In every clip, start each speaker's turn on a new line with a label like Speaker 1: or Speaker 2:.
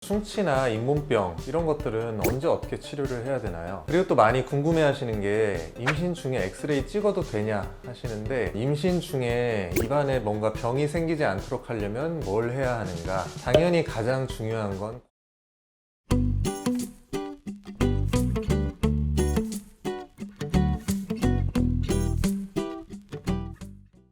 Speaker 1: 충치나 잇몸병 이런 것들은 언제 어떻게 치료를 해야 되나요? 그리고 또 많이 궁금해 하시는 게 임신 중에 엑스레이 찍어도 되냐 하시는데, 임신 중에 입안에 뭔가 병이 생기지 않도록 하려면 뭘 해야 하는가? 당연히 가장 중요한 건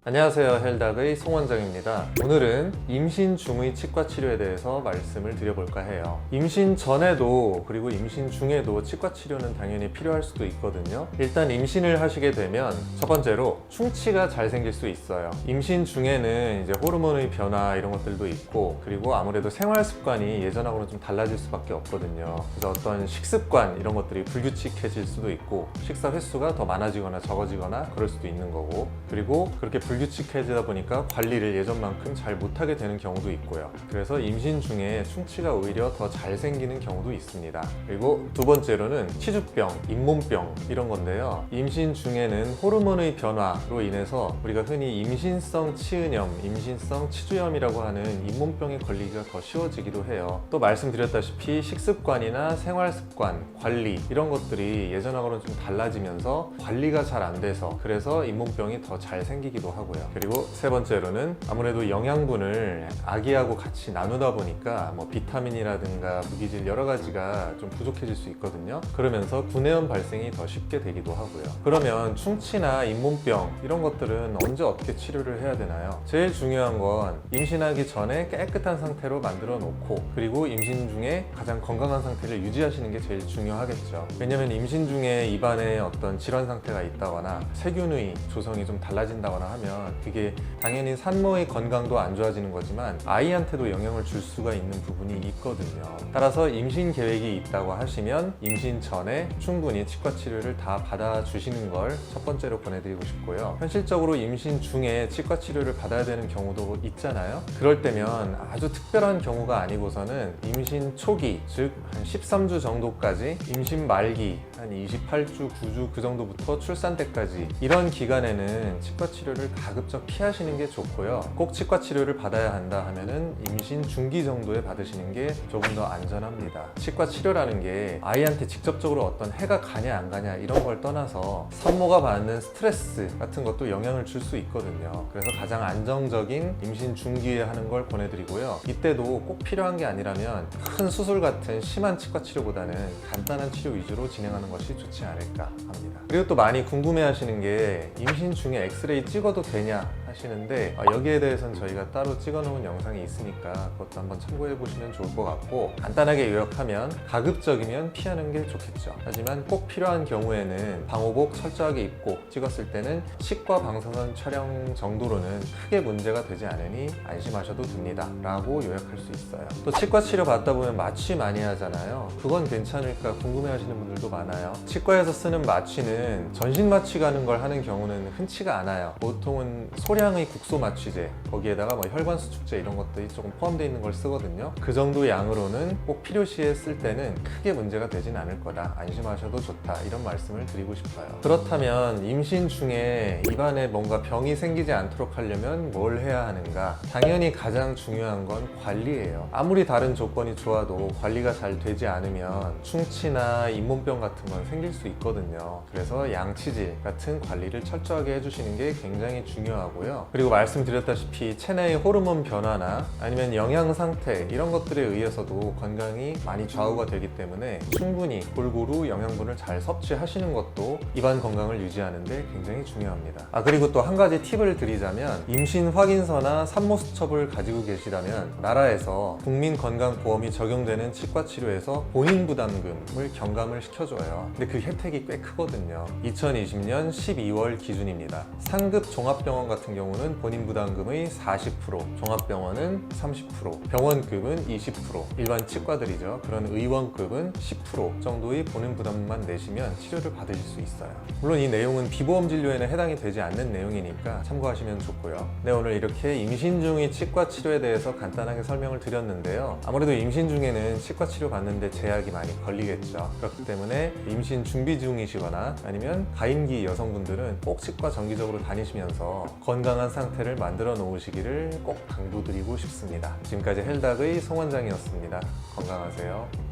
Speaker 1: 안녕하세요, 헬답의 송원장입니다. 오늘은 임신 중의 치과 치료에 대해서 말씀을 드려볼까 해요. 임신 전에도 그리고 임신 중에도 치과 치료는 당연히 필요할 수도 있거든요. 일단 임신을 하시게 되면 첫 번째로 충치가 잘 생길 수 있어요. 임신 중에는 이제 호르몬의 변화 이런 것들도 있고, 그리고 아무래도 생활 습관이 예전하고는 좀 달라질 수밖에 없거든요. 그래서 어떤 식습관 이런 것들이 불규칙해질 수도 있고, 식사 횟수가 더 많아지거나 적어지거나 그럴 수도 있는 거고, 그리고 그렇게 불규칙해지다 보니까 관리를 예전만큼 잘 못하게 되는 경우도 있고요. 그래서 임신 중에 충치가 오히려 더 잘 생기는 경우도 있습니다. 그리고 두 번째로는 치주병, 잇몸병 이런 건데요. 임신 중에는 호르몬의 변화로 인해서 우리가 흔히 임신성 치은염, 임신성 치주염이라고 하는 잇몸병에 걸리기가 더 쉬워지기도 해요. 또 말씀드렸다시피 식습관이나 생활습관, 관리 이런 것들이 예전하고는 좀 달라지면서 관리가 잘 안 돼서 그래서 잇몸병이 더 잘 생기기도 하고요. 그리고 세 번째로는 아무래도 영양분을 아기하고 같이 나누다 보니까 비타민이라든가 무기질 여러 가지가 좀 부족해질 수 있거든요. 그러면서 구내염 발생이 더 쉽게 되기도 하고요. 그러면 충치나 잇몸병 이런 것들은 언제 어떻게 치료를 해야 되나요? 제일 중요한 건 임신하기 전에 깨끗한 상태로 만들어 놓고, 그리고 임신 중에 가장 건강한 상태를 유지하시는 게 제일 중요하겠죠. 왜냐면 임신 중에 입안에 어떤 질환 상태가 있다거나 세균의 조성이 좀 달라진다거나 하면 그게 당연히 산모의 건강도 안 좋아지는 거지만 아이한테도 영향을 줄 수가 있는 부분이 있거든요. 따라서 임신 계획이 있다고 하시면 임신 전에 충분히 치과 치료를 다 받아주시는 걸 첫 번째로 권해드리고 싶고요. 현실적으로 임신 중에 치과 치료를 받아야 되는 경우도 있잖아요. 그럴 때면 아주 특별한 경우가 아니고서는 임신 초기, 즉 한 13주 정도까지, 임신 말기 한 28주, 9주 그 정도부터 출산 때까지 이런 기간에는 치과 치료를 가급적 피하시는 게 좋고요. 꼭 치과 치료를 받아야 한다 하면은 임신 중기 정도에 받으시는 게 조금 더 안전합니다. 치과 치료라는 게 아이한테 직접적으로 어떤 해가 가냐 안 가냐 이런 걸 떠나서 산모가 받는 스트레스 같은 것도 영향을 줄 수 있거든요. 그래서 가장 안정적인 임신 중기에 하는 걸 권해드리고요. 이때도 꼭 필요한 게 아니라면 큰 수술 같은 심한 치과 치료보다는 간단한 치료 위주로 진행하는 것이 좋지 않을까 합니다. 그리고 또 많이 궁금해 하시는 게 임신 중에 엑스레이 찍어도 되냐 하시는데, 여기에 대해서는 저희가 따로 찍어 놓은 영상이 있으니까 그것도 한번 참고해 보시면 좋을 것 같고, 간단하게 요약하면 가급적이면 피하는 게 좋겠죠. 하지만 꼭 필요한 경우에는 방호복 철저하게 입고 찍었을 때는 치과 방사선 촬영 정도로는 크게 문제가 되지 않으니 안심하셔도 됩니다 라고 요약할 수 있어요. 또 치과 치료 받다 보면 마취 많이 하잖아요. 그건 괜찮을까 궁금해 하시는 분들도 많아요. 치과에서 쓰는 마취는 전신 마취 가는 걸 하는 경우는 흔치가 않아요. 보통은 소량의 국소 마취제, 거기에다가 혈관 수축제 이런 것들이 조금 포함되어 있는 걸 쓰거든요. 그 정도 양으로는 꼭 필요시에 쓸 때는 크게 문제가 되진 않을 거다, 안심하셔도 좋다, 이런 말씀을 드리고 싶어요. 그렇다면 임신 중에 입안에 뭔가 병이 생기지 않도록 하려면 뭘 해야 하는가? 당연히 가장 중요한 건 관리예요. 아무리 다른 조건이 좋아도 관리가 잘 되지 않으면 충치나 잇몸병 같은 건 생길 수 있거든요. 그래서 양치질 같은 관리를 철저하게 해주시는 게 굉장히 중요하고요. 그리고 말씀드렸다시피 체내의 호르몬 변화나 아니면 영양 상태 이런 것들에 의해서도 건강이 많이 좌우가 되기 때문에 충분히 골고루 영양분을 잘 섭취하시는 것도 입안 건강을 유지하는 데 굉장히 중요합니다. 그리고 또 한 가지 팁을 드리자면, 임신 확인서나 산모 수첩을 가지고 계시다면 나라에서 국민건강보험이 적용되는 치과 치료에서 본인 부담금을 경감을 시켜줘요. 근데 그 혜택이 꽤 크거든요. 2020년 12월 기준입니다. 상급 종합병원 같은 경우는 본인 부담금의 40%, 종합병원은 30%, 병원급은 20%, 일반 치과들이죠. 그런 의원급은 10% 정도의 본인 부담만 내시면 치료를 받으실 수 있어요. 물론 이 내용은 비보험 진료에는 해당이 되지 않는 내용이니까 참고하시면 좋고요. 네, 오늘 이렇게 임신 중의 치과 치료에 대해서 간단하게 설명을 드렸는데요. 아무래도 임신 중에는 치과 치료 받는데 제약이 많이 걸리겠죠. 그렇기 때문에 임신 준비 중이시거나 아니면 가임기 여성분들은 꼭 치과 정기적으로 다니시면서 건강 건강한 상태를 만들어 놓으시기를 꼭 당부드리고 싶습니다. 지금까지 헬닥의 송 원장이었습니다. 건강하세요.